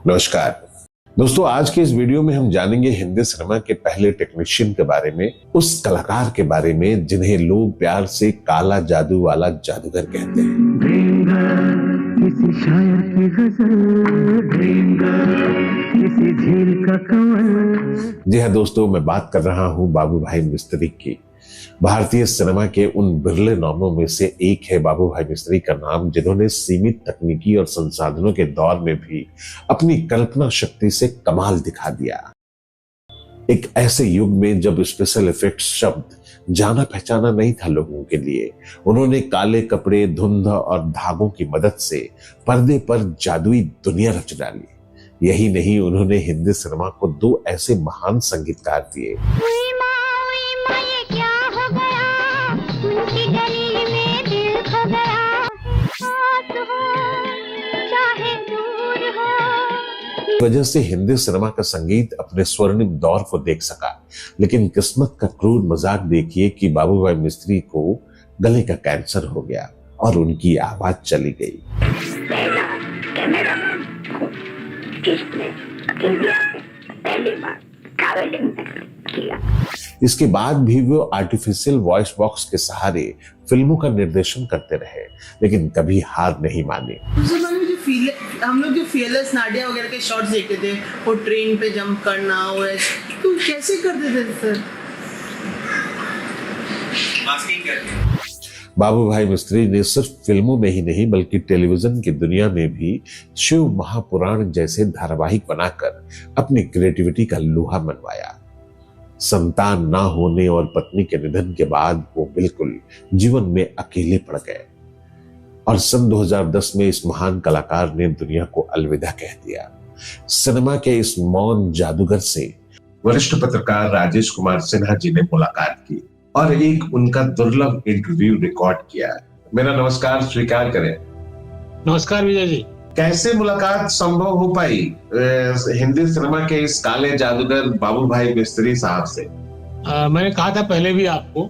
नमस्कार दोस्तों, आज के इस वीडियो में हम जानेंगे हिंदी सिनेमा के पहले टेक्नीशियन के बारे में, उस कलाकार के बारे में जिन्हें लोग प्यार से काला जादू वाला जादूगर कहते हैं। किसी शायर की गजल, किसी झील का कमल। जी हाँ दोस्तों, मैं बात कर रहा हूँ बाबू भाई मिस्त्री की। भारतीय सिनेमा के उन बिरले नामों में से एक है बाबू भाई मिस्त्री का नाम, जिन्होंने सीमित तकनीकी और संसाधनों के दौर में भी अपनी कल्पना शक्ति से कमाल दिखा दिया। एक ऐसे युग में जब स्पेशल इफेक्ट्स शब्द जाना पहचाना नहीं था लोगों के लिए, उन्होंने काले कपड़े, धुंध और धागों की मदद से पर्दे पर जादुई दुनिया रच डाली। यही नहीं, उन्होंने हिंदी सिनेमा को दो ऐसे महान संगीतकार दिए। वजह से हिंदी सिनेमा का संगीत अपने स्वर्णिम दौर को देख सका। लेकिन किस्मत का क्रूर मजाक देखिए कि बाबू भाई मिस्त्री को गले का कैंसर हो गया और उनकी आवाज चली गई। इसके बाद भी वो आर्टिफिशियल वॉइस बॉक्स के सहारे फिल्मों का निर्देशन करते रहे, लेकिन कभी हार नहीं माने। हम लोग जो फियरलेस नाडिया वगैरह के शॉट्स देखते थे, वो ट्रेन पे जंप करना, वो तो कैसे करते थे सर? बाबू भाई मिस्त्री ने सिर्फ फिल्मों में ही नहीं बल्कि टेलीविजन की दुनिया में भी शिव महापुराण जैसे धारावाहिक बनाकर अपनी क्रिएटिविटी का लोहा मनवाया। संतान ना होने और पत्नी के निधन के बाद वो बिल्कुल जीवन में अकेले पड़ गए और सन 2010 में इस महान कलाकार ने दुनिया को अलविदा कह दिया। सिनेमा के इस मौन जादूगर से वरिष्ठ पत्रकार राजेश कुमार सिन्हा जी ने मुलाकात की और एक उनका दुर्लभ इंटरव्यू रिकॉर्ड किया। मेरा नमस्कार स्वीकार करें। नमस्कार विजय जी। कैसे मुलाकात संभव हो पाई हिंदी सिनेमा के इस काले जादूगर बाबू भाई मिस्त्री साहब से? मैंने कहा था पहले भी आपको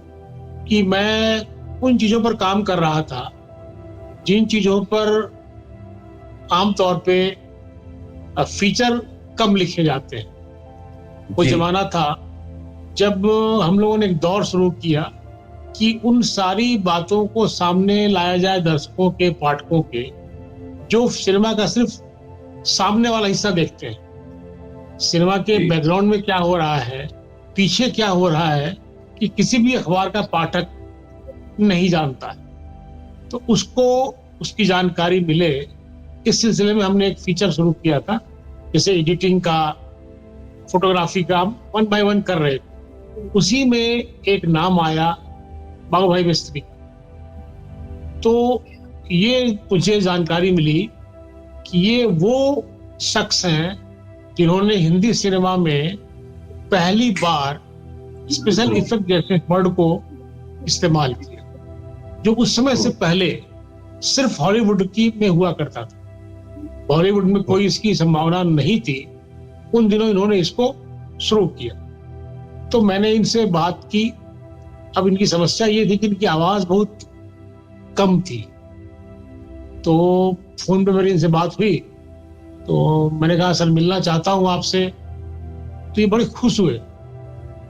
कि मैं उन चीजों पर काम कर रहा था जिन चीजों पर आमतौर पे फीचर कम लिखे जाते हैं। वो जमाना था जब हम लोगों ने एक दौर शुरू किया कि उन सारी बातों को सामने लाया जाए दर्शकों के, पाठकों के, जो सिनेमा का सिर्फ सामने वाला हिस्सा देखते हैं। सिनेमा के बैकग्राउंड में क्या हो रहा है, पीछे क्या हो रहा है, कि किसी भी अखबार का पाठक नहीं जानता है। तो उसको उसकी जानकारी मिले, इस सिलसिले में हमने एक फीचर शुरू किया था। जैसे एडिटिंग का, फोटोग्राफी का हम 1 by 1 कर रहे थे। उसी में एक नाम आया बाबू भाई मिस्त्री। तो ये मुझे जानकारी मिली कि ये वो शख्स हैं जिन्होंने हिंदी सिनेमा में पहली बार स्पेशल इफेक्ट जैसे वर्ड को इस्तेमाल किया, जो उस समय से पहले सिर्फ हॉलीवुड की में हुआ करता था। बॉलीवुड में कोई इसकी संभावना नहीं थी। उन दिनों इन्होंने इसको शुरू किया। तो मैंने इनसे बात की। अब इनकी समस्या ये थी कि इनकी आवाज बहुत कम थी। तो फोन पे मेरी इनसे बात हुई, तो मैंने कहा सर मिलना चाहता हूं आपसे। तो ये बड़े खुश हुए।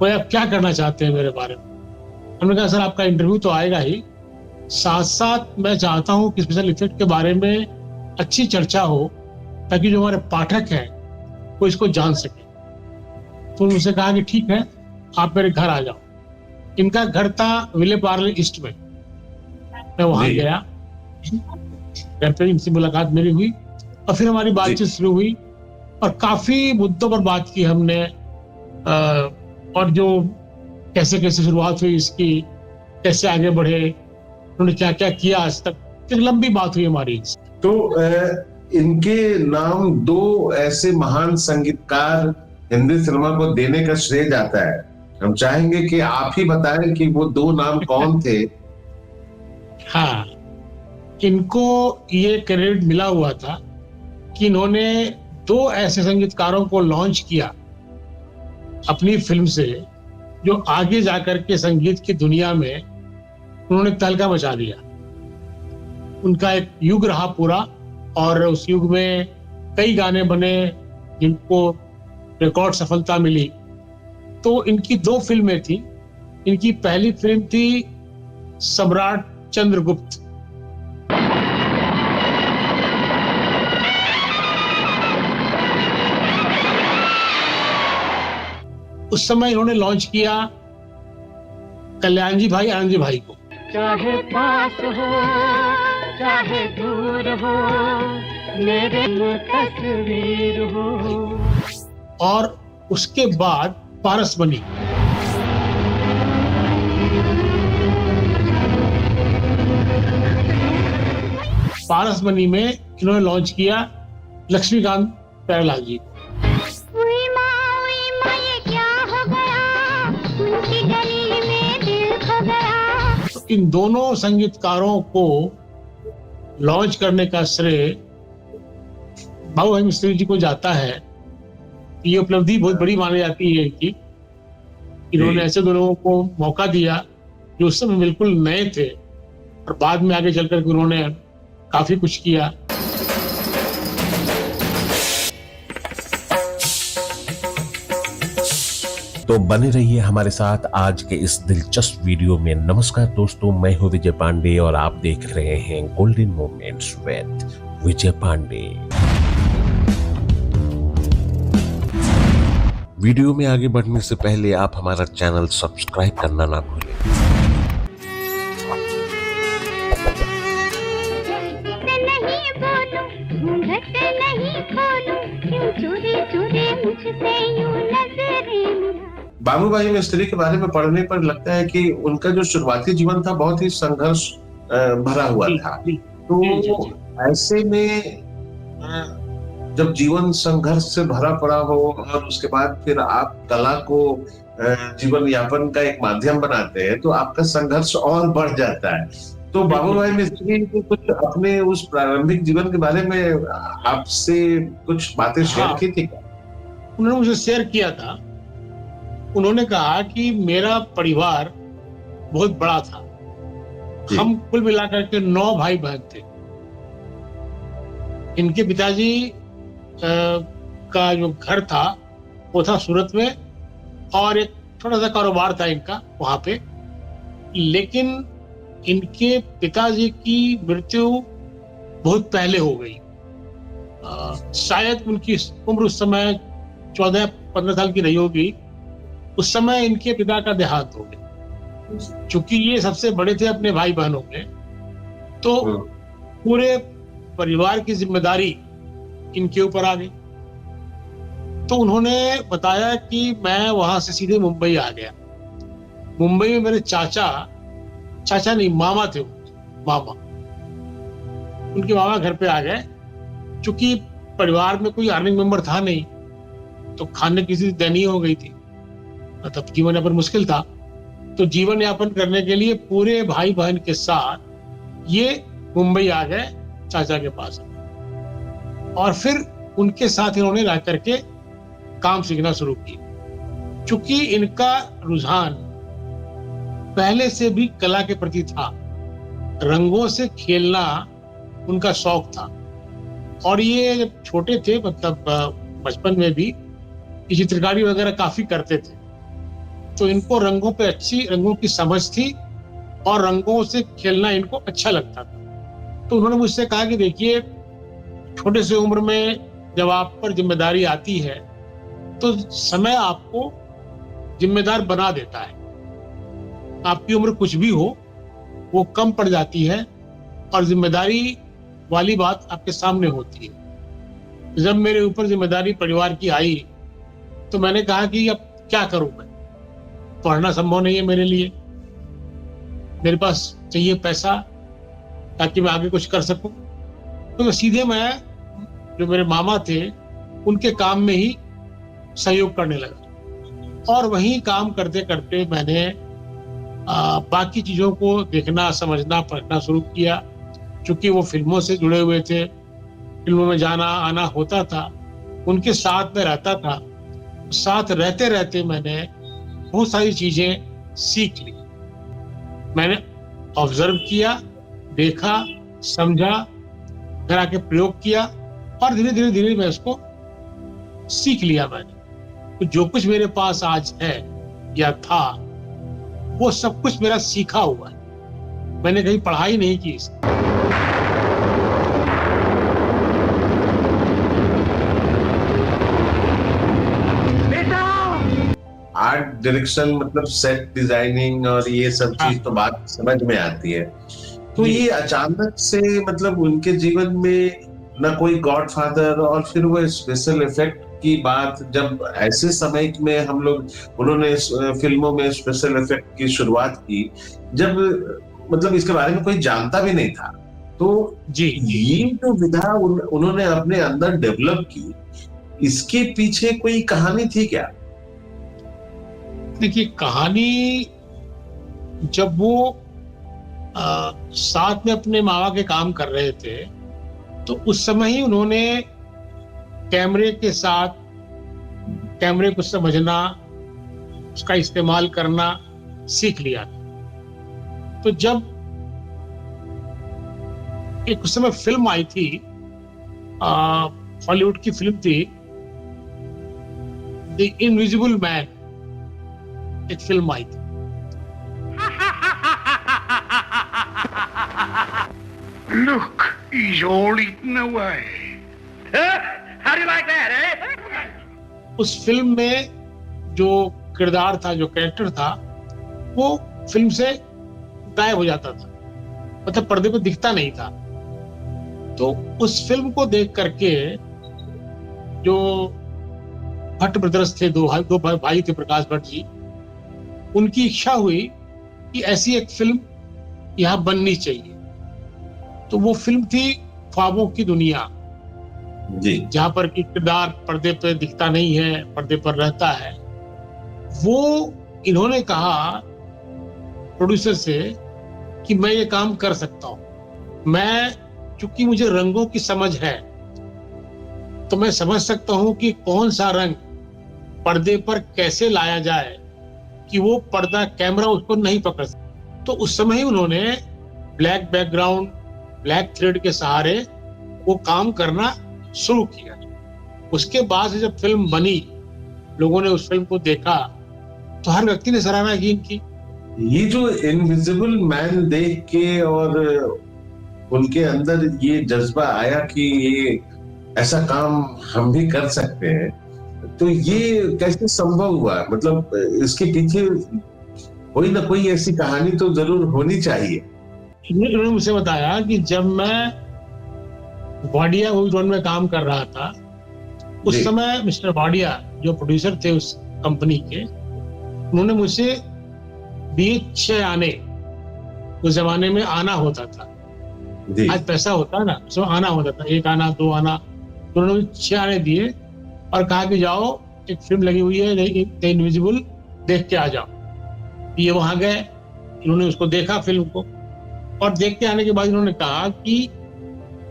वो आप क्या करना चाहते हैं मेरे बारे में? हमने कहा सर आपका इंटरव्यू तो आएगा ही, साथ साथ मैं चाहता हूं कि स्पेशल इफेक्ट के बारे में अच्छी चर्चा हो ताकि जो हमारे पाठक हैं वो इसको जान सके। तो उनसे कहा कि ठीक है, आप मेरे घर आ जाओ। इनका घर था विले पार्ले ईस्ट में। मैं वहां गया, घर पे इनसे मुलाकात मेरी हुई और फिर हमारी बातचीत शुरू हुई और काफी मुद्दों पर बात की हमने। और जो कैसे कैसे शुरुआत हुई इसकी, कैसे आगे बढ़े, उन्होंने क्या क्या किया आज तक, एक लंबी बात हुई हमारी। तो इनके नाम दो ऐसे महान संगीतकार हिंदी सिनेमा को देने का श्रेय जाता है। हम चाहेंगे कि आप ही बताएं कि वो दो नाम कौन थे। हाँ, इनको ये क्रेडिट मिला हुआ था कि इन्होंने दो ऐसे संगीतकारों को लॉन्च किया अपनी फिल्म से, जो आगे जाकर के संगीत की दुनिया में उन्होंने तहलका मचा दिया। उनका एक युग रहा पूरा, और उस युग में कई गाने बने जिनको रिकॉर्ड सफलता मिली। तो इनकी 2 फिल्में थी। इनकी पहली फिल्म थी सम्राट चंद्रगुप्त। उस समय इन्होंने लॉन्च किया कल्याण जी भाई, आनंद जी भाई को। चाहे पास हो चाहे दूर हो, मेरे में तस्वीर हो। और उसके बाद पारस बनी। पारस बनी में इन्होंने लॉन्च किया लक्ष्मीकांत प्यारेलाल जी को। तो इन दोनों संगीतकारों को लॉन्च करने का श्रेय बाबू भाई मिस्त्री जी को जाता है। ये उपलब्धि बहुत बड़ी मानी जाती है कि इन्होंने ऐसे दो लोगों को मौका दिया जो उस समय बिल्कुल नए थे और बाद में आगे चलकर उन्होंने काफी कुछ किया। तो बने रहिए हमारे साथ आज के इस दिलचस्प वीडियो में। नमस्कार दोस्तों, मैं हूं विजय पांडे और आप देख रहे हैं golden moments with Vijay Pandey. Video में आगे बढ़ने से पहले आप हमारा चैनल सब्सक्राइब करना ना भूलें। बाबू भाई मिस्त्री के बारे में पढ़ने पर लगता है कि उनका जो शुरुआती जीवन था बहुत ही संघर्ष भरा हुआ था। तो ऐसे में जब जीवन संघर्ष से भरा पड़ा हो और उसके बाद फिर आप कला को जीवन यापन का एक माध्यम बनाते हैं तो आपका संघर्ष और बढ़ जाता है। तो बाबू भाई मिस्त्री को कुछ अपने उस प्रारंभिक जीवन के बारे में आपसे कुछ बातें शेयर की थी क्या? उन्होंने मुझे शेयर किया था। उन्होंने कहा कि मेरा परिवार बहुत बड़ा था। हम कुल मिलाकर के 9 भाई बहन थे। इनके पिताजी का जो घर था वो था सूरत में और एक छोटा सा कारोबार था इनका वहां पे। लेकिन इनके पिताजी की मृत्यु बहुत पहले हो गई। शायद उनकी उम्र उस समय 14-15 साल की रही होगी। उस समय इनके पिता का देहांत हो गया। चूंकि ये सबसे बड़े थे अपने भाई बहनों में, तो पूरे परिवार की जिम्मेदारी इनके ऊपर आ गई। तो उन्होंने बताया कि मैं वहां से सीधे मुंबई आ गया। मुंबई में मेरे चाचा नहीं मामा थे, मामा, उनके मामा घर पे आ गए। चूंकि परिवार में कोई अर्निंग मेंबर था नहीं तो खाने की स्थिति दयनीय हो गई थी, मतलब जीवन यापन मुश्किल था। तो जीवन यापन करने के लिए पूरे भाई बहन के साथ ये मुंबई आ गए चाचा के पास। और फिर उनके साथ इन्होंने रह करके काम सीखना शुरू किया। चूंकि इनका रुझान पहले से भी कला के प्रति था, रंगों से खेलना उनका शौक था। और ये जब छोटे थे, मतलब बचपन में भी ये चित्रकारी वगैरह काफी करते थे। तो इनको रंगों की समझ थी और रंगों से खेलना इनको अच्छा लगता था। तो उन्होंने मुझसे कहा कि देखिए, छोटे से उम्र में जब आप पर जिम्मेदारी आती है तो समय आपको जिम्मेदार बना देता है। आपकी उम्र कुछ भी हो वो कम पड़ जाती है और जिम्मेदारी वाली बात आपके सामने होती है। जब मेरे ऊपर जिम्मेदारी परिवार की आई तो मैंने कहा कि अब क्या करूं मैं, पढ़ना संभव नहीं है मेरे लिए, मेरे पास चाहिए पैसा ताकि मैं आगे कुछ कर सकूं। तो सीधे मैं जो मेरे मामा थे उनके काम में ही सहयोग करने लगा। और वहीं काम करते करते मैंने बाकी चीजों को देखना, समझना, पढ़ना शुरू किया। क्योंकि वो फिल्मों से जुड़े हुए थे, फिल्मों में जाना आना होता था, उनके साथ में रहता था। साथ रहते रहते मैंने बहुत सारी चीजें सीख ली। मैंने ऑब्जर्व किया, देखा, समझा, घर आके प्रयोग किया और धीरे धीरे धीरे मैं उसको सीख लिया मैंने। तो जो कुछ मेरे पास आज है या था, वो सब कुछ मेरा सीखा हुआ है, मैंने कहीं पढ़ाई नहीं की इसकी। आर्ट डायरेक्शन मतलब सेट डिजाइनिंग और ये सब चीज तो बात समझ में आती है। तो ये अचानक से मतलब उनके जीवन में ना कोई गॉडफादर और फिर वो स्पेशल इफेक्ट की बात, जब ऐसे समय में हम लोग उन्होंने फिल्मों में स्पेशल इफेक्ट की शुरुआत की, जब मतलब इसके बारे में कोई जानता भी नहीं था, तो जी ये जो विधा उन्होंने अपने अंदर डेवलप की, इसके पीछे कोई कहानी थी क्या? देखिए, कहानी जब वो साथ में अपने माँ के काम कर रहे थे, तो उस समय ही उन्होंने कैमरे के साथ कैमरे को समझना, उसका इस्तेमाल करना सीख लिया था। तो जब एक उस समय फिल्म आई थी, हॉलीवुड की फिल्म थी द इनविजिबल मैन, एक फिल्म आई थी। Look, he's all eaten away. How do you like that, eh? उस फिल्म में जो किरदार था, जो कैरेक्टर था, वो फिल्म से गायब हो जाता था, मतलब पर्दे पे दिखता नहीं था। तो उस फिल्म को देख करके जो भट्ट ब्रदर्स थे, दो भाई थे, प्रकाश भट्ट जी, उनकी इच्छा हुई कि ऐसी एक फिल्म यहाँ बननी चाहिए। तो वो फिल्म थी ख्वाबों की दुनिया, जी, जहां पर कि किरदार पर्दे पर दिखता नहीं है, पर्दे पर रहता है। वो इन्होंने कहा प्रोड्यूसर से कि मैं ये काम कर सकता हूं, मैं चूंकि मुझे रंगों की समझ है, तो मैं समझ सकता हूं कि कौन सा रंग पर्दे पर कैसे लाया जाए कि वो पर्दा, कैमरा उसको नहीं पकड़ सकता। तो उस समय ही उन्होंने ब्लैक बैकग्राउंड, ब्लैक थ्रेड के सहारे वो काम करना शुरू किया। उसके बाद से जब फिल्म बनी, लोगों ने उस फिल्म को देखा, तो हर व्यक्ति ने सराहना की इनकी। ये जो इनविजिबल मैन देख के और उनके अंदर ये जज्बा आया कि ये ऐसा काम हम भी कर सकते हैं, तो ये कैसे संभव हुआ? मतलब इसके पीछे कोई ना कोई ऐसी कहानी तो जरूर होनी चाहिए। उन्होंने मुझे बताया कि जब मैं वाडिया मूवी जोन में काम कर रहा था, उस समय मिस्टर वाडिया जो प्रोड्यूसर थे उस कंपनी के, उन्होंने मुझसे दिए 6 आने। उस जमाने में आना होता था, आज पैसा होता है ना, उसमें आना होता था, 1 आना 2 आना। तो उन्होंने 6 आने दिए और कहा कि जाओ, एक फिल्म लगी हुई है द इनविजिबल, देख के आ जाओ। ये वहां गए, इन्होंने उसको देखा फिल्म को, और देख के आने के बाद इन्होंने कहा कि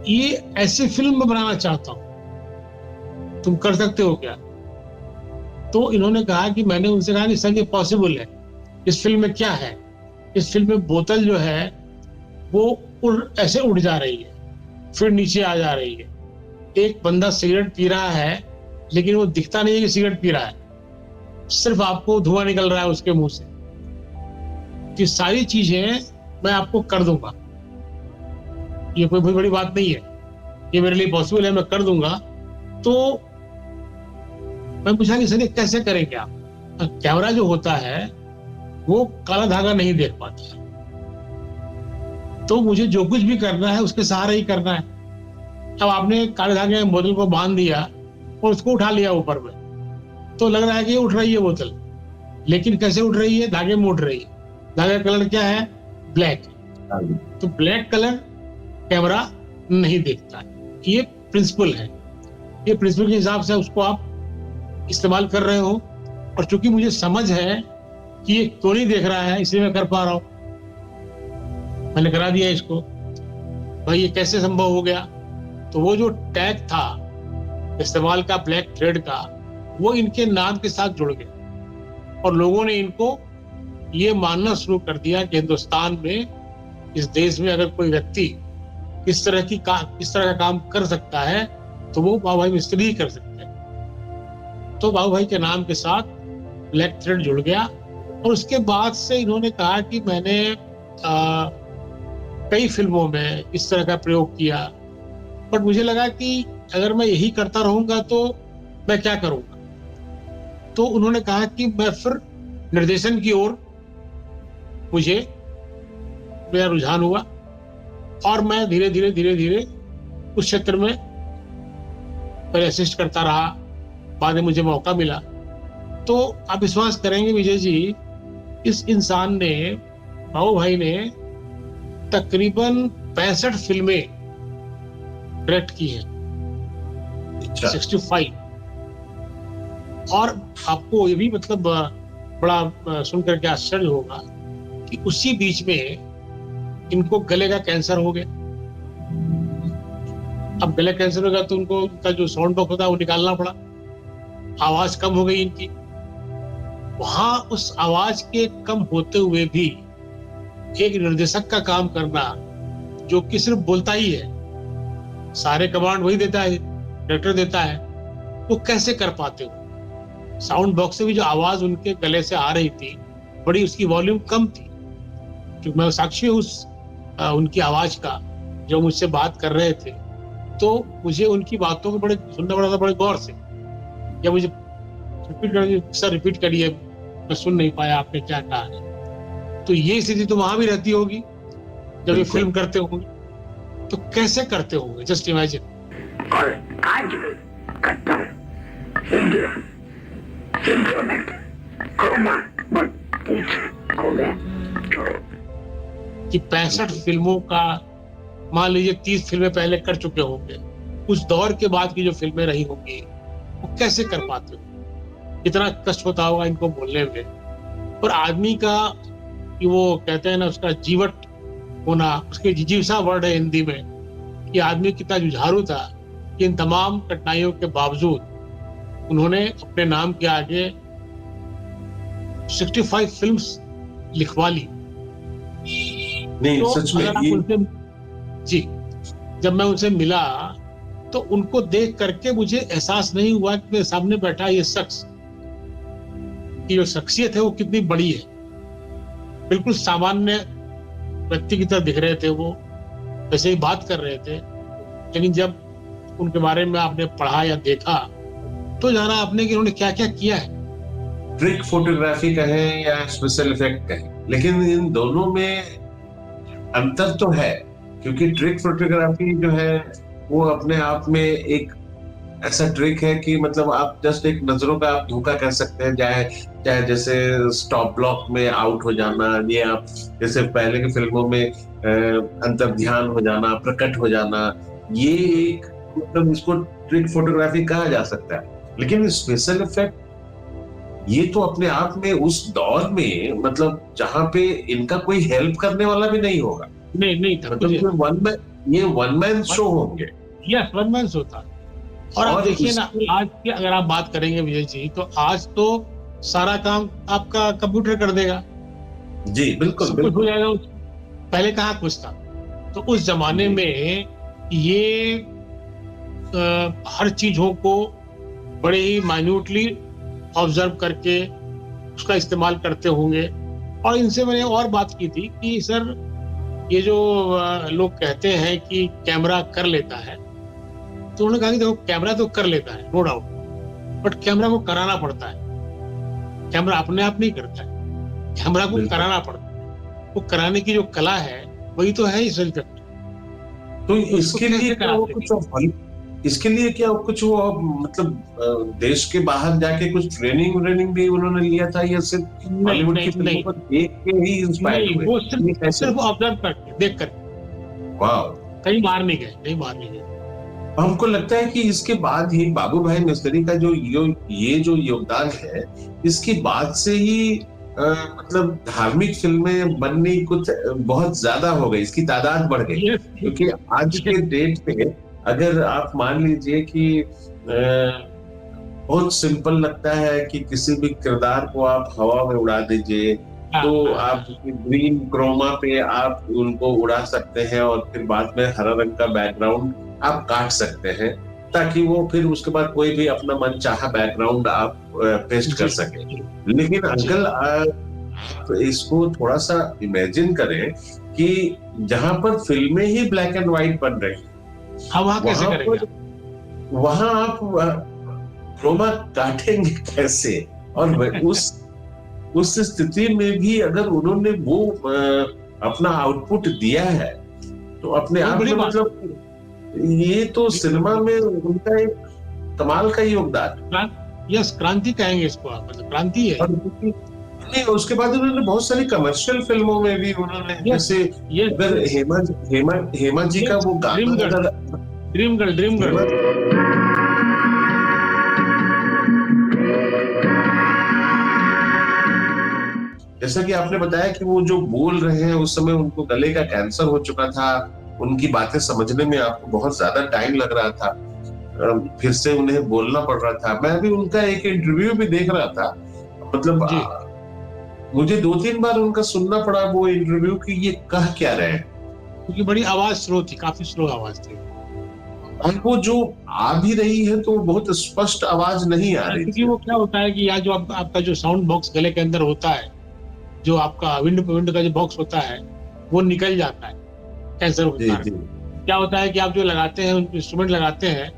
ये ऐसी फिल्म मैं बनाना चाहता हूं, तुम कर सकते हो क्या? तो इन्होंने कहा कि मैंने उनसे कहा कि सर ये पॉसिबल है। इस फिल्म में क्या है? इस फिल्म में बोतल जो है वो ऐसे उड़ जा रही है, फिर नीचे आ जा रही है। एक बंदा सिगरेट पी रहा है, लेकिन वो दिखता नहीं है कि सिगरेट पी रहा है, सिर्फ आपको धुआं निकल रहा है उसके मुंह से। ये सारी चीजें मैं आपको कर दूंगा, ये कोई बहुत बड़ी बात नहीं है, ये मेरे लिए पॉसिबल है, मैं कर दूंगा। तो मैं पूछा कि सर ये कैसे करेंगे आप? कैमरा जो होता है वो काला धागा नहीं देख पाता, तो मुझे जो कुछ भी करना है उसके सहारे ही करना है। अब आपने काले धागे में बोतल को बांध दिया और उसको उठा लिया ऊपर में, तो लग रहा है कि ये उठ रही है बोतल, लेकिन कैसे उठ रही है? धागे में उठ रही है। धागे का कलर क्या है? ब्लैक। तो ब्लैक कलर कैमरा नहीं देखता है, ये प्रिंसिपल है। ये प्रिंसिपल के हिसाब से उसको आप इस्तेमाल कर रहे हो, और चूंकि मुझे समझ है कि ये क्यों नहीं देख रहा है, इसलिए मैं कर पा रहा हूं, मैंने करा दिया इसको। भाई ये कैसे संभव हो गया? तो वो जो टैग था इस्तेमाल का ब्लैक थ्रेड का, वो इनके नाम के साथ जुड़ गया, और लोगों ने इनको ये मानना शुरू कर दिया कि हिंदुस्तान में, इस देश में अगर कोई व्यक्ति इस तरह का काम कर सकता है, तो वो बाबू भाई मिस्त्री ही कर सकते हैं। तो बाबू भाई के नाम के साथ ब्लैक थ्रेड जुड़ गया और उसके बाद से इन्होंने कहा कि मैंने कई फिल्मों में इस तरह का प्रयोग किया, बट मुझे लगा कि अगर मैं यही करता रहूंगा तो मैं क्या करूंगा। तो उन्होंने कहा कि मैं फिर निर्देशन की ओर मुझे मेरा रुझान हुआ और मैं धीरे धीरे उस क्षेत्र में पहले असिस्ट करता रहा, बाद में मुझे मौका मिला। तो आप विश्वास करेंगे विजय जी, इस इंसान ने, बाबू भाई ने तकरीबन 65 फिल्में डायरेक्ट की हैं, 65। और आपको ये भी मतलब बड़ा सुनकर के आश्चर्य होगा कि उसी बीच में इनको गले का कैंसर हो गया। अब गले कैंसर हो गया तो उनको उनका जो साउंड बॉक्स होता है वो निकालना पड़ा, आवाज कम हो गई इनकी। वहां उस आवाज के कम होते हुए भी एक निर्देशक का काम करना, जो कि सिर्फ बोलता ही है, सारे कमांड वही देता है, डायरेक्टर देता है, वो कैसे कर पाते हो। साउंड बॉक्स से भी जो आवाज उनके गले से आ रही थी, बड़ी उसकी वॉल्यूम कम थी, क्योंकि मैं साक्षी हूँ उनकी आवाज का। जो मुझसे बात कर रहे थे तो मुझे उनकी बातों को बड़े सुनना पड़ा था, बड़े गौर से। या मुझे रिपीट करिए, मैं सुन नहीं पाया आपने क्या कहा है। तो ये स्थिति तो वहां भी रहती होगी जब ये फिल्म करते होंगे, तो कैसे करते होंगे, जस्ट इमेजिन। और आज कट्टर हिंदी में क्रोमा हो गया कि 65 फिल्मों का, मान लीजिए 30 फिल्में पहले कर चुके होंगे, उस दौर के बाद की जो फिल्में रही होंगी वो कैसे कर पाते हो। कितना कष्ट होता होगा इनको बोलने में। और आदमी का वो कहते हैं ना, उसका जीवट होना, उसके जिजीवसा वर्ड है हिंदी में, कि आदमी कितना जुझारू था कि इन तमाम कठिनाइयों के बावजूद उन्होंने अपने नाम के आगे 65 फिल्म्स लिखवा ली। नहीं, तो सच में अगर आप ये उनसे, जी, जब मैं उनसे मिला तो उनको देख करके मुझे एहसास नहीं हुआ कि मेरे सामने बैठा ये शख्स की जो शख्सियत है वो कितनी बड़ी है। बिल्कुल सामान्य व्यक्ति की तरह दिख रहे थे वो, वैसे ही बात कर रहे थे, लेकिन जब उनके बारे में आपने पढ़ा या देखा तो जाना आपने कि उन्होंने क्या क्या किया है। ट्रिक फोटोग्राफी कहें या स्पेशल इफेक्ट कहें, लेकिन इन दोनों में अंतर तो है, क्योंकि ट्रिक फोटोग्राफी जो है वो अपने आप में एक ऐसा ट्रिक है कि मतलब आप जस्ट एक नजरों का आप धोखा कर सकते हैं, चाहे जैसे स्टॉप ब्लॉक में आउट हो जाना, ये आप जैसे पहले की फिल्मों में अंतर्ध्यान हो जाना, प्रकट हो जाना, ये एक मतलब इसको ट्रिक फोटोग्राफी कहा जा सकता है। लेकिन स्पेशल इफेक्ट ये तो अपने आप में उस दौर में, मतलब जहां पे इनका कोई हेल्प करने वाला भी नहीं होगा, नहीं था, मतलब ये वन मैन शो होंगे। यस, वन मैन शो था। और आप देखिए ना, आज की अगर आप बात करेंगे विजय जी, तो आज तो सारा काम आपका कंप्यूटर कर देगा। जी बिल्कुल, कुछ हो जाएगा। पहले कहाँ कुछ था। तो उस जमाने में ये हर चीजों को बड़े ही माइन्यूटली ऑब्जर्व करके उसका इस्तेमाल करते होंगे। और इनसे मैंने और बात की थी कि सर, ये जो लोग कहते हैं कि कैमरा कर लेता है, तो उन्होंने कहा कि देखो कैमरा तो कर लेता है, नो डाउट, बट कैमरा को कराना पड़ता है। कैमरा अपने आप नहीं करता है, कैमरा को कराना पड़ता है। वो कराने की जो कला है वही तो है इस इफेक्ट। तो इसके लिए क्या वो कुछ वो मतलब देश के बाहर जाके कुछ ट्रेनिंग भी उन्होंने लिया था, या सिर्फ हॉलीवुड की फिल्मों को देख के ही इंस्पायर हुए? वो सिर्फ ऑब्जर्व करके, देख कर, वाह, कहीं बाहर नहीं गए। हमको लगता है कि इसके बाद ही बाबू भाई मिस्त्री का जो ये जो योगदान है, इसके बाद से ही मतलब धार्मिक फिल्में बननी कुछ बहुत ज्यादा हो गई, इसकी तादाद बढ़ गई। क्योंकि आज के डेट पे अगर आप मान लीजिए कि बहुत सिंपल लगता है कि किसी भी किरदार को आप हवा में उड़ा दीजिए, तो आप ग्रीन क्रोमा पे आप उनको उड़ा सकते हैं और फिर बाद में हरा रंग का बैकग्राउंड आप काट सकते हैं। ताकि वो फिर उसके बाद कोई भी अपना मनचाहा बैकग्राउंड आप पेस्ट कर सके। लेकिन अंकल आप इसको थोड़ा सा इमेजिन करें कि जहां पर फिल्में ही ब्लैक एंड व्हाइट बन रही हैं, हम वहां कैसे करेंगे? वहां आप क्रोमा काटेंगे कैसे? और उस स्थिति में भी अगर उन्होंने वो अपना आउटपुट दिया है तो अपने आप में मतलब ये तो सिनेमा में उनका एक कमाल का योगदान। यस, क्रांति कहेंगे इसको आप, मतलब क्रांति है। नहीं, उसके बाद उन्होंने बहुत सारी कमर्शियल फिल्मों में भी उन्होंने जैसे अगर हेमा जी का वो गाना ड्रीमगर्ल जैसा कि आपने बताया कि वो जो बोल रहे हैं उस समय उनको गले का कैंसर हो चुका था, उनकी बातें समझने में आपको बहुत ज्यादा टाइम लग रहा था, फिर से उन्हें बोलना पड़ रहा था। मैं भी उनका एक इंटरव्यू भी देख रहा था, मतलब मुझे 2-3 बार उनका सुनना पड़ा वो इंटरव्यू कि ये कह क्या रहे हैं, क्योंकि बड़ी आवाज स्लो थी, काफी स्लो आवाज थी। और वो जो आ भी रही है तो बहुत स्पष्ट आवाज नहीं आ रही, क्योंकि वो क्या होता है कि यहाँ जो आपका जो साउंड बॉक्स गले के अंदर होता है, जो आपका विंड का जो बॉक्स होता है वो निकल जाता है कैंसर होता है। क्या होता है कि आप जो लगाते हैं इंस्ट्रूमेंट लगाते हैं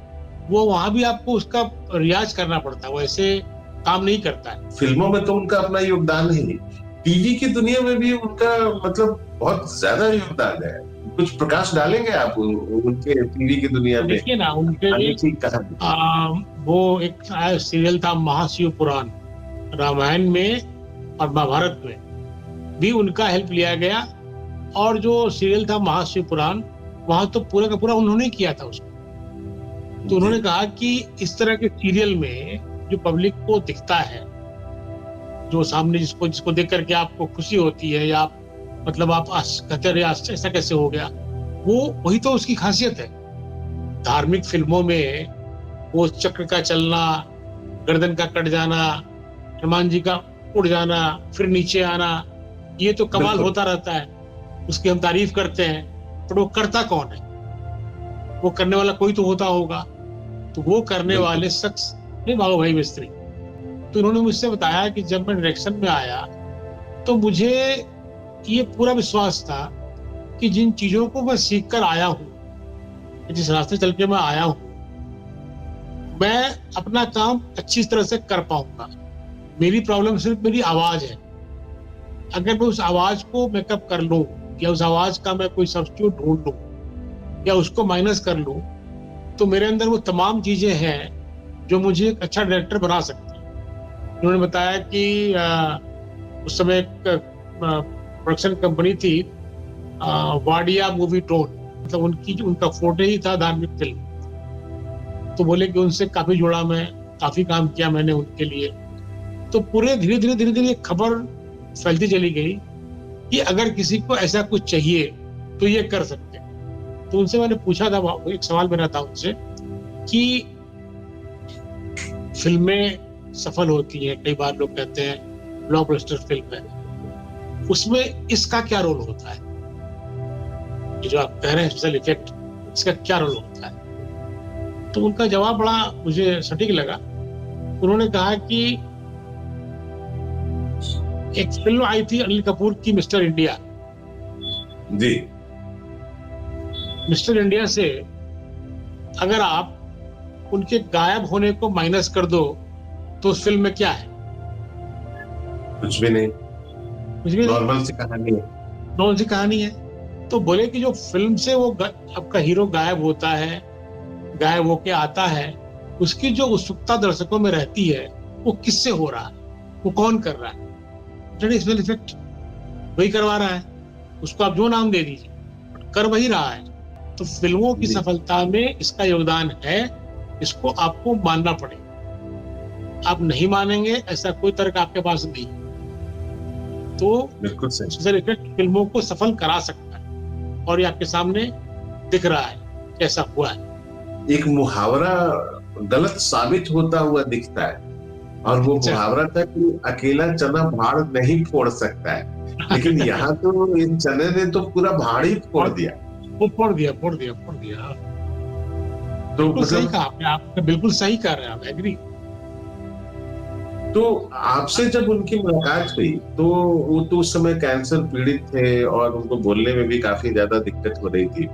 वो वहां भी आपको उसका रियाज करना पड़ता है, वो ऐसे काम नहीं करता है। फिल्मों में तो उनका अपना योगदान है, टीवी की दुनिया में भी उनका मतलब बहुत ज्यादा योगदान है। कुछ प्रकाश डालेंगे आप उनके टीवी की दुनिया में? देखिए ना, उनके वो एक सीरियल था महाशिव पुराण, रामायण में और महाभारत में भी उनका हेल्प लिया गया, और जो सीरियल था महाशिव पुराण वहां तो पूरा का पूरा उन्होंने किया था उसको। तो उन्होंने कहा कि इस तरह के सीरियल में जो पब्लिक को दिखता है, जो सामने जिसको देख करके आपको खुशी होती है या आप मतलब आप कहते रहे ऐसा कैसे हो गया, वो वही तो उसकी खासियत है। धार्मिक फिल्मों में वो चक्र का चलना, गर्दन का कट जाना, हनुमान जी का उड़ जाना फिर नीचे आना, ये तो कमाल होता रहता है, उसकी हम तारीफ करते हैं, पर वो करता कौन है? वो करने वाला कोई तो होता होगा। तो वो करने वाले शख्स है बाबू भाई मिस्त्री। तो उन्होंने मुझसे बताया कि जब मैं डायरेक्शन में आया तो मुझे ये पूरा विश्वास था कि जिन चीजों को मैं सीख कर आया हूँ, जिस रास्ते चल के मैं आया हूँ, मैं अपना काम अच्छी तरह से कर पाऊंगा। मेरी प्रॉब्लम सिर्फ मेरी आवाज है। अगर मैं उस आवाज को मेकअप कर लूं या उस आवाज का मैं कोई सब्स्टिट्यूट ढूंढ लूं या उसको माइनस कर लूं, तो मेरे अंदर वो तमाम चीजें हैं जो मुझे एक अच्छा डायरेक्टर बना सकती है। उन्होंने बताया कि उस समय एक प्रोडक्शन कंपनी थी वाडिया मूवी टोन, मतलब उनका फोटे ही था धार्मिक फिल्म। तो बोले कि उनसे काफी जुड़ा, मैं काफी काम किया मैंने उनके लिए। तो पूरे धीरे धीरे खबर फैलती चली गई कि अगर किसी को ऐसा कुछ चाहिए तो ये कर सकते हैं। तो उनसे मैंने पूछा था, एक सवाल मेरा था उनसे कि फिल्में सफल होती हैं, कई बार लोग कहते हैं ब्लॉकबस्टर फिल्म है, उसमें इसका क्या रोल होता है? ये जो आप कह रहे हैं स्पेशल इफेक्ट, इसका क्या रोल होता है? तो उनका जवाब बड़ा मुझे सटीक लगा। उन्होंने कहा कि एक फिल्म आई थी अनिल कपूर की, मिस्टर इंडिया जी। मिस्टर इंडिया से अगर आप उनके गायब होने को माइनस कर दो तो उस फिल्म में क्या है? कुछ भी नहीं, नॉर्मल सी कहानी है। तो बोले कि जो फिल्म से वो आपका हीरो गायब होता है, गायब होके आता है, उसकी जो उत्सुकता दर्शकों में रहती है वो किससे हो रहा है, वो कौन कर रहा है? स्पेशल इफेक्ट वही करवा रहा है, उसको आप जो नाम दे दीजिए, कर वही रहा है। तो फिल्मों की सफलता में इसका योगदान है, इसको आपको मानना पड़ेगा। आप नहीं मानेंगे, ऐसा कोई तर्क आपके पास नहीं। तो स्पेशल इफेक्ट फिल्मों को सफल करा सकता है और ये आपके सामने दिख रहा है कैसा हुआ है। एक मुहावरा गलत साबित होता हुआ दिखता है, और वो मुहावरा था कि अकेला चना भाड़ नहीं फोड़ सकता है, लेकिन यहाँ तो इन चने ने तो पूरा भाड़ ही फोड़ दिया। वो फोड़ दिया। तो बिल्कुल सही मतलब कहा आपने, आप बिल्कुल सही कह रहे हैं, आप एग्री। तो आपसे जब उनकी मुलाकात हुई तो वो तो उस समय कैंसर पीड़ित थे और उनको बोलने में भी काफी ज्यादा दिक्कत हो रही थी।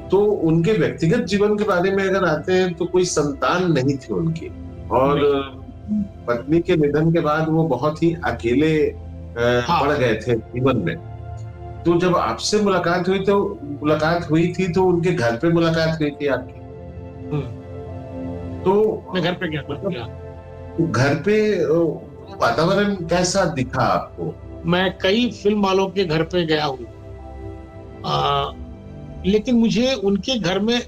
तो उनके व्यक्तिगत जीवन के बारे में अगर आते हैं तो कोई संतान नहीं थी उनकी, और पत्नी के निधन के बाद वो बहुत ही अकेले हाँ, पड़ गए थे जीवन में। तो जब आपसे मुलाकात हुई थी तो उनके घर पे मुलाकात हुई थी आपकी। तो मैं घर पे गया था। मतलब घर पे वातावरण कैसा दिखा आपको? मैं कई फिल्म वालों के घर पे गया हूँ, लेकिन मुझे उनके घर में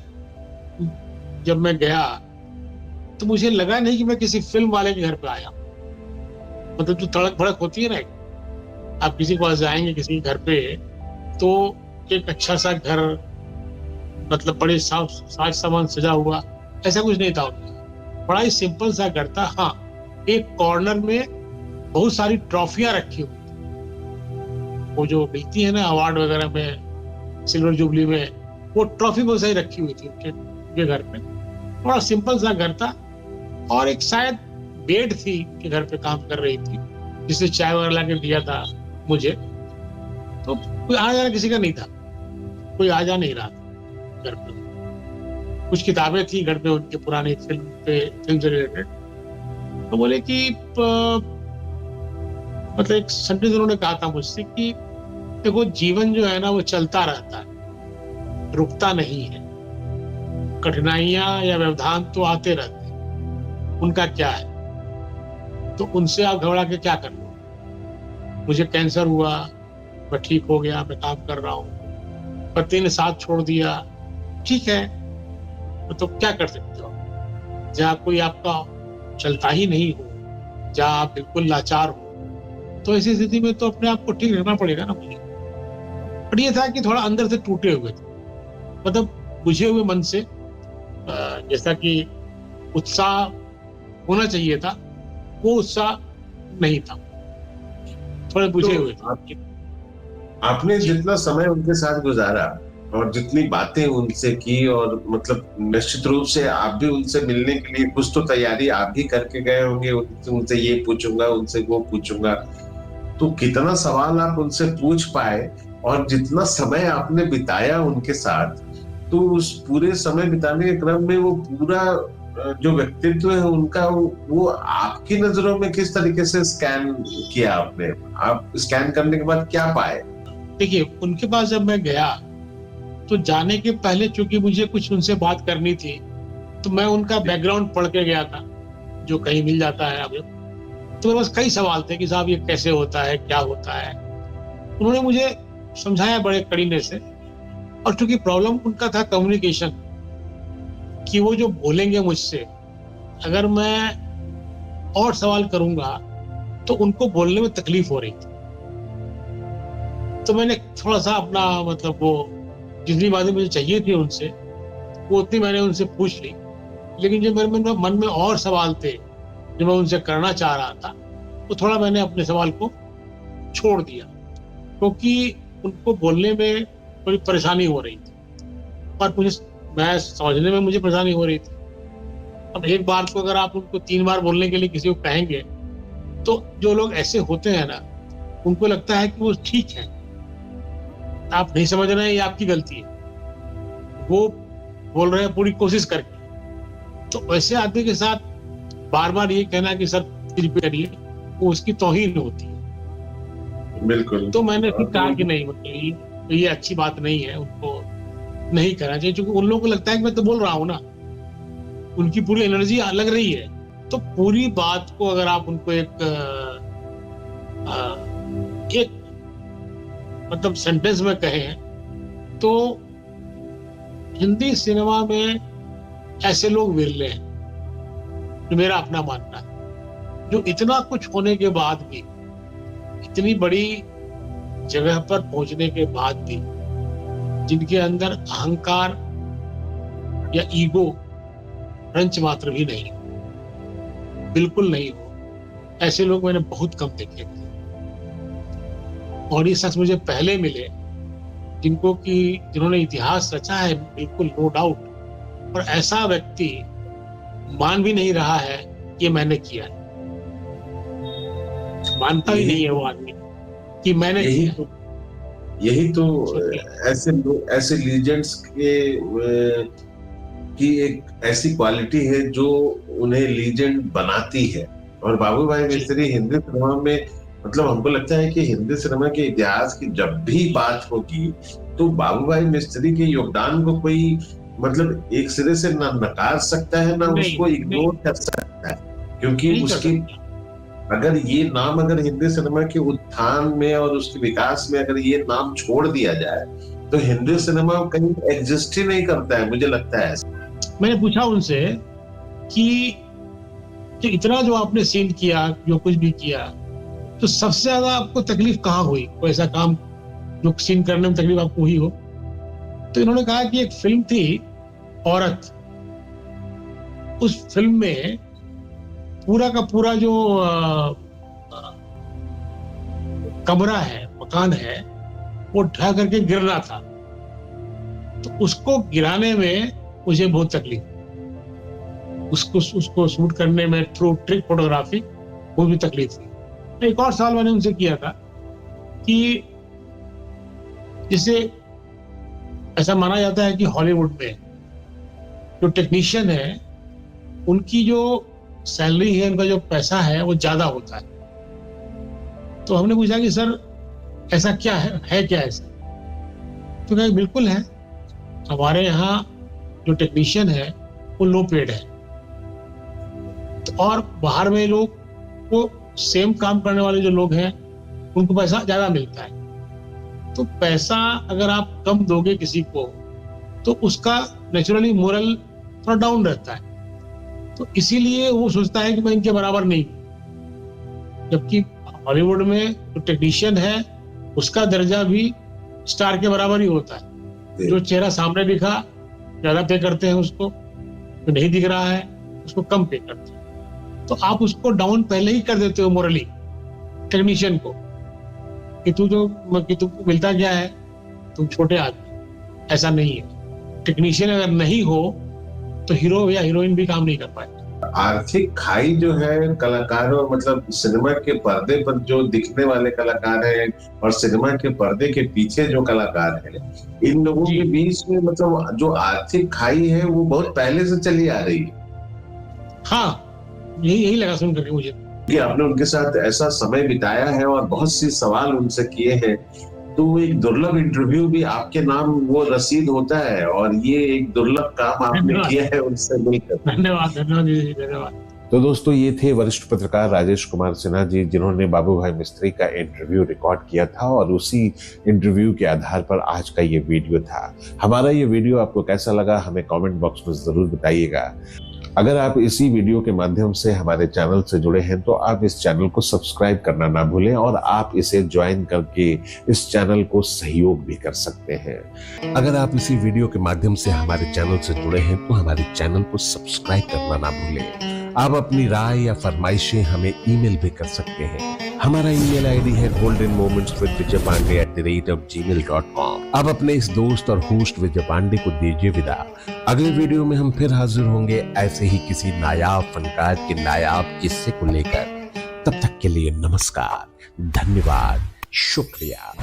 जब मैं गया तो मुझे लगा नहीं कि मैं किसी फिल्म वाले के घर पे आया। मतलब जो तड़क भड़क होती है ना, आप किसी के पास जाएंगे किसी के घर पे तो एक अच्छा सा घर, मतलब बड़े साज सामान सजा हुआ, ऐसा कुछ नहीं था उनका। बड़ा ही सिंपल सा घर था। हाँ, एक कॉर्नर में बहुत सारी ट्रॉफियां रखी हुई थी, वो जो मिलती है ना अवार्ड वगैरह में, सिल्वर जुबली में, वो ट्रॉफी बहुत सारी रखी हुई थी उनके घर पे। बड़ा सिंपल सा घर था, और एक शायद बेड थी कि घर पे काम कर रही थी, जिससे चाय वगैरह ला के दिया था मुझे। तो कोई आना जाना किसी का नहीं था, कोई आ जा नहीं रहा था घर पे। कुछ किताबें थी घर पे उनके पुरानी फिल्म से रिलेटेड। तो बोले कि मतलब एक सेंटेंस उन्होंने कहा था मुझसे कि देखो जीवन जो है ना वो चलता रहता है, रुकता नहीं है। कठिनाइयां या व्यवधान तो आते रहते हैं, उनका क्या है, तो उनसे आप घबरा के क्या कर लो। मुझे कैंसर हुआ, मैं ठीक हो गया, मैं काम कर रहा हूँ, पति ने साथ छोड़ दिया, ठीक है, तो क्या कर सकते हो। जहाँ कोई आपका चलता ही नहीं हो, जहाँ आप बिल्कुल लाचार हो, तो ऐसी स्थिति में तो अपने आप को ठीक रखना पड़ेगा ना मुझे। पर ये था कि थोड़ा अंदर से टूटे हुए थे, मतलब बुझे हुए मन से, जैसा कि उत्साह होना चाहिए था वो उत्साह नहीं था, थोड़े बुझे हुए थे। आपने जितना समय उनके साथ गुजारा और जितनी बातें उनसे की, और मतलब निश्चित रूप से आप भी उनसे मिलने के लिए कुछ तो तैयारी आप भी करके गए होंगे, उनसे ये पूछूंगा, उनसे वो पूछूंगा, तो कितना सवाल आप उनसे पूछ पाए, और जितना समय आपने बिताया उनके साथ, तो उस पूरे समय बिताने के क्रम में वो पूरा जो व्यक्तित्व है उनका, वो आपकी नजरों में किस तरीके से स्कैन किया आपने? आप स्कैन करने के बाद क्या पाए? देखिए, उनके पास जब मैं गया तो जाने के पहले चूंकि मुझे कुछ उनसे बात करनी थी, तो मैं उनका बैकग्राउंड पढ़ के गया था, जो कहीं मिल जाता है अभी। तो मेरे पास कई सवाल थे कि साहब ये कैसे होता है, क्या होता है। उन्होंने मुझे समझाया बड़े कड़ीने से, और चूंकि प्रॉब्लम उनका था कम्युनिकेशन, कि वो जो बोलेंगे मुझसे, अगर मैं और सवाल करूंगा तो उनको बोलने में तकलीफ हो रही थी। तो मैंने थोड़ा सा अपना मतलब वो जितनी बातें मुझे चाहिए थी उनसे, वो उतनी मैंने उनसे पूछ ली। लेकिन जो मेरे मन में और सवाल थे जो मैं उनसे करना चाह रहा था, तो थोड़ा मैंने अपने सवाल को छोड़ दिया, क्योंकि उनको बोलने में थोड़ी परेशानी हो रही थी, और मैं समझने में मुझे परेशानी हो रही थी। अब एक बार को अगर आप उनको 3 बार बोलने के लिए किसी को कहेंगे, तो जो लोग ऐसे होते हैं ना, उनको लगता है कि वो ठीक है, आप नहीं समझ रहे हैं, ये आपकी गलती है, वो बोल रहे हैं पूरी कोशिश करके। तो ऐसे आदमी के साथ बार बार ये कहना कि सर रिपीट करिए, वो उसकी तौहीन होती है। बिल्कुल। तो मैंने फिर कहा कि नहीं, मतलब ये अच्छी बात नहीं है, उनको नहीं करना चाहिए, क्योंकि उन लोगों को लगता है कि मैं तो बोल रहा हूँ ना, उनकी पूरी एनर्जी लग रही है। तो पूरी बात को अगर आप उनको एक मतलब सेंटेंस में कहें, तो हिंदी सिनेमा में ऐसे लोग विरले हैं, जो मेरा अपना मानना है, जो इतना कुछ होने के बाद भी, इतनी बड़ी जगह पर पहुंचने के बाद भी, जिनके अंदर अहंकार या ईगो रंच मात्र भी नहीं, बिल्कुल नहीं हो, ऐसे लोग मैंने बहुत कम देखे थे। और ये शख्स मुझे पहले मिले जिन्होंने इतिहास रचा है, बिल्कुल नो डाउट, और ऐसा व्यक्ति मान भी नहीं रहा है कि मैंने किया है, मानता ही नहीं है वो आदमी कि मैंने किया। यही तो ऐसे लीजेंड्स की एक ऐसी क्वालिटी है जो उन्हें लीजेंड बनाती है। और बाबू भाई मिस्त्री हिंदी सिनेमा में, मतलब हमको लगता है कि हिंदी सिनेमा के इतिहास की जब भी बात होगी तो बाबू भाई मिस्त्री के योगदान को कोई मतलब एक सिरे से ना नकार सकता है, ना उसको इग्नोर कर सकता है, क्योंकि उसकी अगर ये नाम अगर हिंदी सिनेमा के उत्थान में और उसके विकास में अगर ये नाम छोड़ दिया जाए तो हिंदी सिनेमा कहीं एग्जिस्ट ही नहीं करता है, मुझे लगता है। मैंने पूछा उनसे कि इतना जो आपने सीन किया, जो कुछ भी किया, तो सबसे ज्यादा आपको तकलीफ कहाँ हुई? कोई ऐसा काम जो सीन करने में तकलीफ आपको हुई हो? तो इन्होंने कहा कि एक फिल्म थी औरत, उस फिल्म में पूरा का पूरा जो कमरा है, मकान है, वो ढह करके गिरना था, तो उसको गिराने में मुझे बहुत तकलीफ, उसको शूट करने में थ्रू ट्रिक फोटोग्राफी वो भी तकलीफ थी। एक और सवाल मैंने उनसे किया था कि जैसे ऐसा माना जाता है कि हॉलीवुड में जो टेक्नीशियन है उनकी जो सैलरी है, उनका जो पैसा है वो ज्यादा होता है। तो हमने पूछा कि सर ऐसा क्या है क्या ऐसा? तो कहा बिल्कुल है, हमारे यहाँ जो टेक्नीशियन है वो लो पेड है, तो और बाहर में लोग वो सेम काम करने वाले जो लोग हैं उनको पैसा ज्यादा मिलता है। तो पैसा अगर आप कम दोगे किसी को तो उसका नेचुरली मोरल थोड़ा डाउन रहता है, तो इसीलिए वो सोचता है कि मैं इनके बराबर नहीं। जबकि हॉलीवुड में जो टेक्नीशियन है उसका दर्जा भी स्टार के बराबर ही होता है। जो चेहरा सामने दिखा ज्यादा पे करते हैं उसको, जो नहीं दिख रहा है उसको कम पे करते हैं। तो आप उसको डाउन पहले ही कर देते हो मोरली टेक्नीशियन को कि तुमको मिलता क्या है, तुम छोटे आदमी। ऐसा नहीं है, टेक्नीशियन अगर नहीं हो तो हीरो या हीरोइन भी काम नहीं कर पाए। आर्थिक खाई जो है कलाकारों, मतलब सिनेमा के पर्दे पर जो दिखने वाले कलाकार हैं और सिनेमा के पर्दे के पीछे जो कलाकार हैं, इन लोगों के बीच में मतलब जो आर्थिक खाई है वो बहुत पहले से चली आ रही है। हाँ, यही लगा सुन करके मुझे कि आपने उनके साथ ऐसा समय बिताया है और बहुत सी सवाल उनसे किए हैं, तो एक दुर्लभ इंटरव्यू भी आपके नाम वो रसीद होता है, और ये एक दुर्लभ काम आपने किया है उनसे मिलकर। धन्यवाद। तो दोस्तों, ये थे वरिष्ठ पत्रकार राजेश कुमार सिन्हा जी, जिन्होंने बाबू भाई मिस्त्री का इंटरव्यू रिकॉर्ड किया था और उसी इंटरव्यू के आधार पर आज का ये वीडियो था। हमारा ये वीडियो आपको कैसा लगा हमें कमेंट बॉक्स में जरूर बताइएगा। अगर आप इसी वीडियो के माध्यम से हमारे चैनल से जुड़े हैं तो आप इस चैनल को सब्सक्राइब करना ना भूलें और आप इसे ज्वाइन करके इस चैनल को सहयोग भी कर सकते हैं। अगर आप इसी वीडियो के माध्यम से हमारे चैनल से जुड़े हैं तो हमारे चैनल को सब्सक्राइब करना ना भूलें। आप अपनी राय या फरमाइशें हमें ईमेल भी कर सकते हैं। हमारा ईमेल आईडी है goldenmomentswithvijaypandey@gmail.com। अब अपने इस दोस्त और होस्ट विजय पांडे को दीजिए विदा। अगले वीडियो में हम फिर हाजिर होंगे ऐसे ही किसी नायाब फनकार के नायाब किस्से को लेकर। तब तक के लिए नमस्कार, धन्यवाद, शुक्रिया।